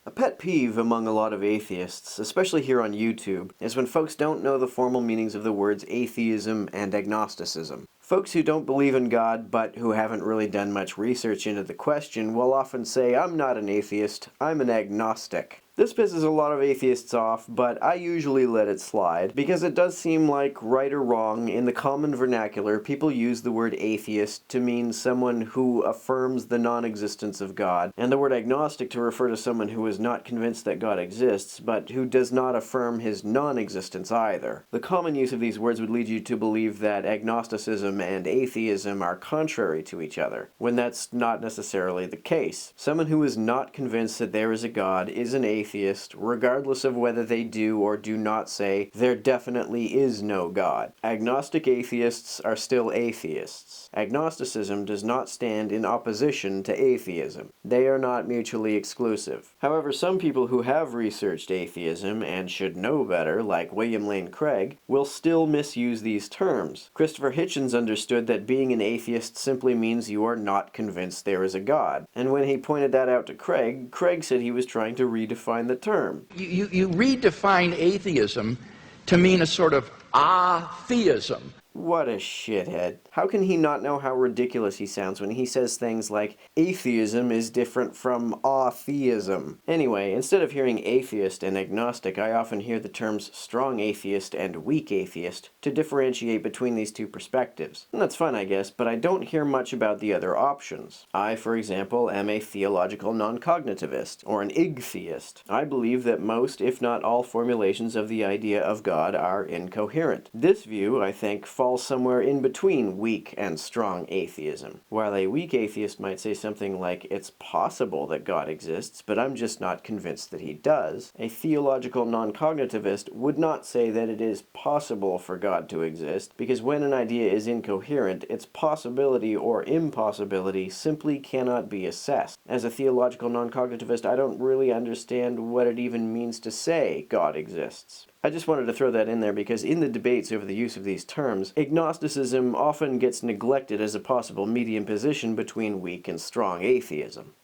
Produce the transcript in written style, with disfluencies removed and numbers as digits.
A pet peeve among a lot of atheists, especially here on YouTube, is when folks don't know the formal meanings of the words atheism and agnosticism. Folks who don't believe in God, but who haven't really done much research into the question, will often say, "I'm not an atheist, I'm an agnostic." This pisses a lot of atheists off, but I usually let it slide, because it does seem like, right or wrong, in the common vernacular, people use the word atheist to mean someone who affirms the non-existence of God, and the word agnostic to refer to someone who is not convinced that God exists, but who does not affirm his non-existence either. The common use of these words would lead you to believe that agnosticism and atheism are contrary to each other, when that's not necessarily the case. Someone who is not convinced that there is a God is an atheist, regardless of whether they do or do not say, "There definitely is no God." Agnostic atheists are still atheists. Agnosticism does not stand in opposition to atheism. They are not mutually exclusive. However, some people who have researched atheism, and should know better, like William Lane Craig, will still misuse these terms. Christopher Hitchens understood that being an atheist simply means you are not convinced there is a God. And when he pointed that out to Craig, Craig said he was trying to redefine the term. You redefine atheism to mean a sort of theism. What a shithead. How can he not know how ridiculous he sounds when he says things like, atheism is different from atheism? Anyway, instead of hearing atheist and agnostic, I often hear the terms strong atheist and weak atheist to differentiate between these two perspectives. And that's fine, I guess, but I don't hear much about the other options. I, for example, am a theological non-cognitivist, or an igtheist. I believe that most, if not all, formulations of the idea of God are incoherent. This view, I think, falls somewhere in between weak and strong atheism. While a weak atheist might say something like, "It's possible that God exists, but I'm just not convinced that he does," a theological non-cognitivist would not say that it is possible for God to exist, because when an idea is incoherent, its possibility or impossibility simply cannot be assessed. As a theological non-cognitivist, I don't really understand what it even means to say God exists. I just wanted to throw that in there because in the debates over the use of these terms, agnosticism often gets neglected as a possible medium position between weak and strong atheism.